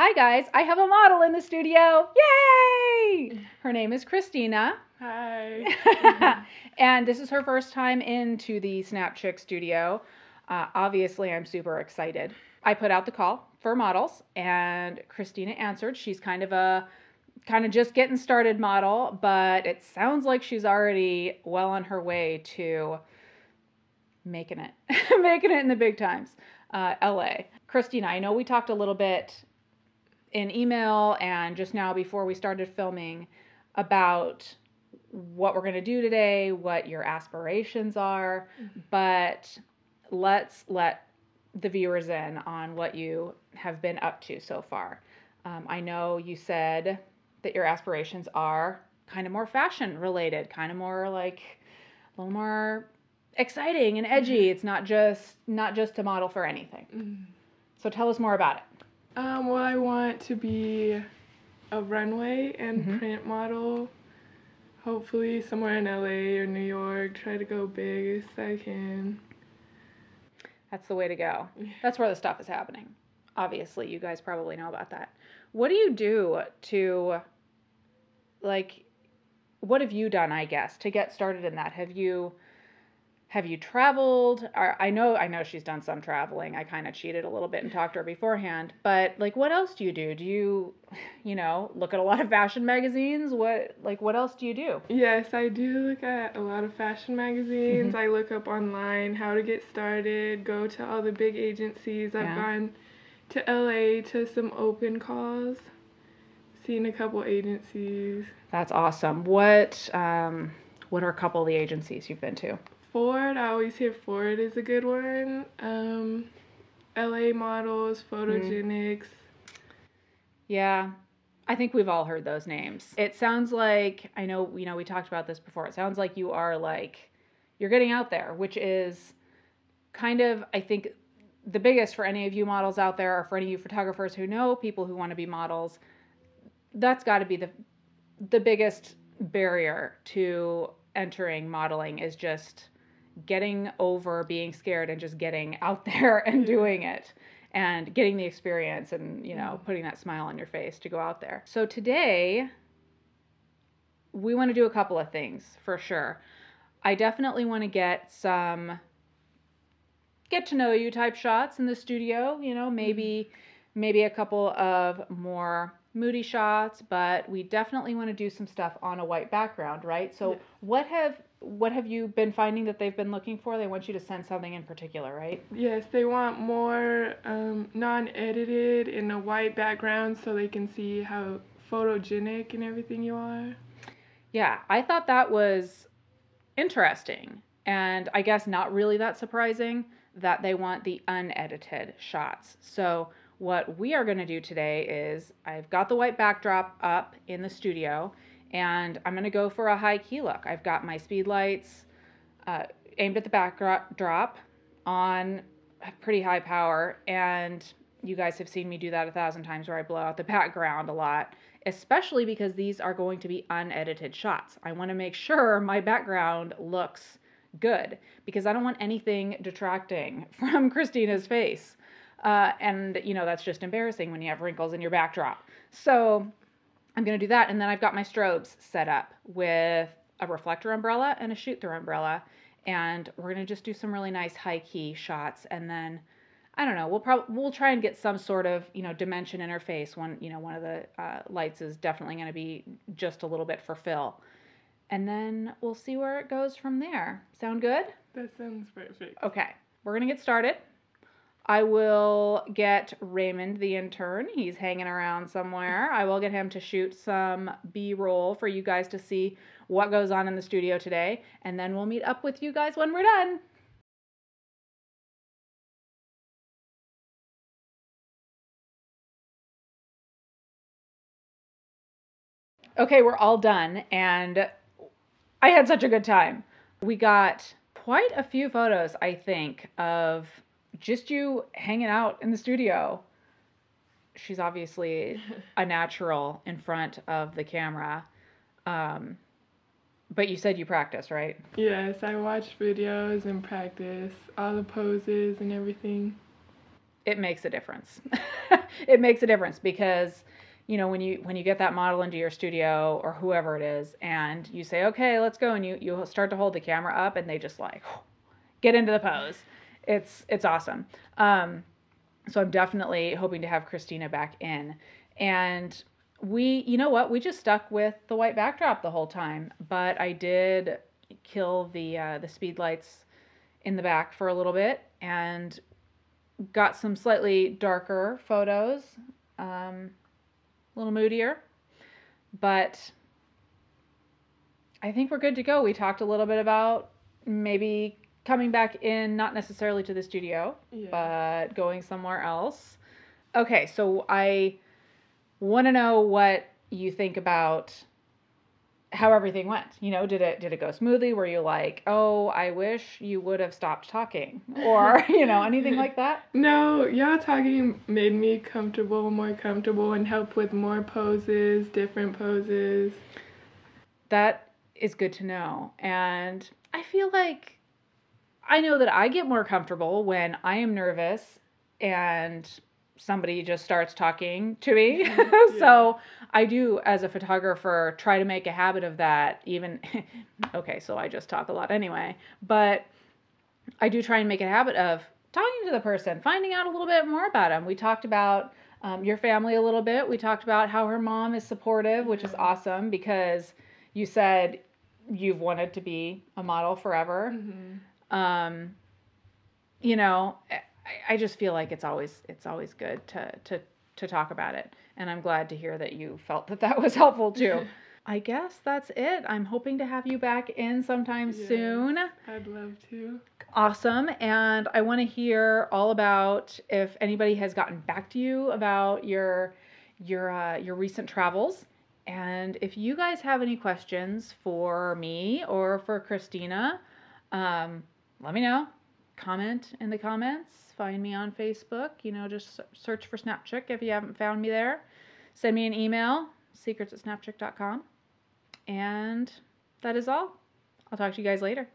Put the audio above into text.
Hi guys, I have a model in the studio. Yay! Her name is Christina. Hi. And this is her first time into the Snap Chick studio. Obviously, I'm super excited. I put out the call for models and Christina answered. She's kind of just getting started model, but it sounds like she's already well on her way to making it, making it in the big times. LA. Christina, I know we talked a little bit in email and just now before we started filming about what we're going to do today, what your aspirations are, but let's let the viewers in on what you have been up to so far. I know you said that your aspirations are kind of more fashion related, kind of more like a little more exciting and edgy. It's not just to model for anything. So tell us more about it. Well, I want to be a runway and print model. Hopefully somewhere in LA or New York. Try to go big as I can. That's the way to go. That's where the stuff is happening. Obviously, you guys probably know about that. What do you do to, like, what have you done, I guess, to get started in that? Have you traveled? I know she's done some traveling. I kind of cheated a little bit and talked to her beforehand. But like, what else do you do? Do you, look at a lot of fashion magazines? What else do you do? Yes, I do look at a lot of fashion magazines. I look up online how to get started, go to all the big agencies. I've gone to LA to some open calls, seen a couple agencies. That's awesome. What are a couple of the agencies you've been to? Ford, I always hear Ford is a good one. LA Models, Photogenics. Yeah, I think we've all heard those names. It sounds like, I know, we talked about this before. It sounds like you're getting out there, which is kind of, I think, the biggest for any of you models out there or for any of you photographers who know people who want to be models. That's got to be the biggest barrier to entering modeling is just getting over being scared and just getting out there and doing it and getting the experience and, putting that smile on your face to go out there. So today we want to do a couple of things for sure. I definitely want to get some get to know you type shots in the studio, maybe a couple of more moody shots, but we definitely want to do some stuff on a white background, right? So what have you been finding that they've been looking for? They want you to send something in particular, right? Yes, they want more non-edited in a white background so they can see how photogenic and everything you are. Yeah, I thought that was interesting, and I guess not really that surprising that they want the unedited shots. So what we are going to do today is I've got the white backdrop up in the studio and I'm going to go for a high key look. I've got my speed lights aimed at the backdrop on pretty high power, and you guys have seen me do that 1,000 times where I blow out the background a lot, especially because these are going to be unedited shots. I want to make sure my background looks good because I don't want anything detracting from Christina's face. And that's just embarrassing when you have wrinkles in your backdrop. So I'm going to do that. And then I've got my strobes set up with a reflector umbrella and a shoot through umbrella. And we're going to just do some really nice high key shots. And then, I don't know, we'll try and get some sort of, dimension in her face. One of the lights is definitely going to be just a little bit for fill. And then we'll see where it goes from there. Sound good? That sounds perfect. Okay, we're going to get started. I will get Raymond, the intern. He's hanging around somewhere. I will get him to shoot some B-roll for you guys to see what goes on in the studio today. And then we'll meet up with you guys when we're done. Okay, we're all done. And I had such a good time. We got quite a few photos, I think, of just you hanging out in the studio. She's obviously a natural in front of the camera. But you said you practice, right? Yes, I watch videos and practice all the poses and everything. it makes a difference. It makes a difference because, you know, when you get that model into your studio or whoever it is, and you say, okay, let's go, and you start to hold the camera up, and they just like get into the pose. It's awesome. So I'm definitely hoping to have Christina back in. And you know what? We just stuck with the white backdrop the whole time, but I did kill the speed lights in the back for a little bit and got some slightly darker photos, a little moodier, but I think we're good to go. We talked a little bit about maybe coming back in, not necessarily to the studio, but going somewhere else. Okay, so I want to know what you think about how everything went. You know, did it go smoothly? Were you like, oh, I wish you would have stopped talking, or you know, anything like that? No, y'all talking made me more comfortable, and helped with more poses, different poses. That is good to know, and I feel like I know that I get more comfortable when I am nervous and somebody just starts talking to me. Yeah. So I do, as a photographer, try to make a habit of that. Even, okay, so I just talk a lot anyway, but I do try and make a habit of talking to the person, finding out a little bit more about them. We talked about your family a little bit. We talked about how her mom is supportive, which is awesome because you said you've wanted to be a model forever. Mm-hmm. You know, I just feel like it's always good to talk about it, and I'm glad to hear that you felt that was helpful too. I guess that's it. I'm hoping to have you back in sometime soon. I'd love to. Awesome, and I want to hear all about if anybody has gotten back to you about your recent travels. And if you guys have any questions for me or for Christina, let me know. Comment in the comments. Find me on Facebook. You know, just search for Snapchick if you haven't found me there. Send me an email, secrets@snapchick.com. And that is all. I'll talk to you guys later.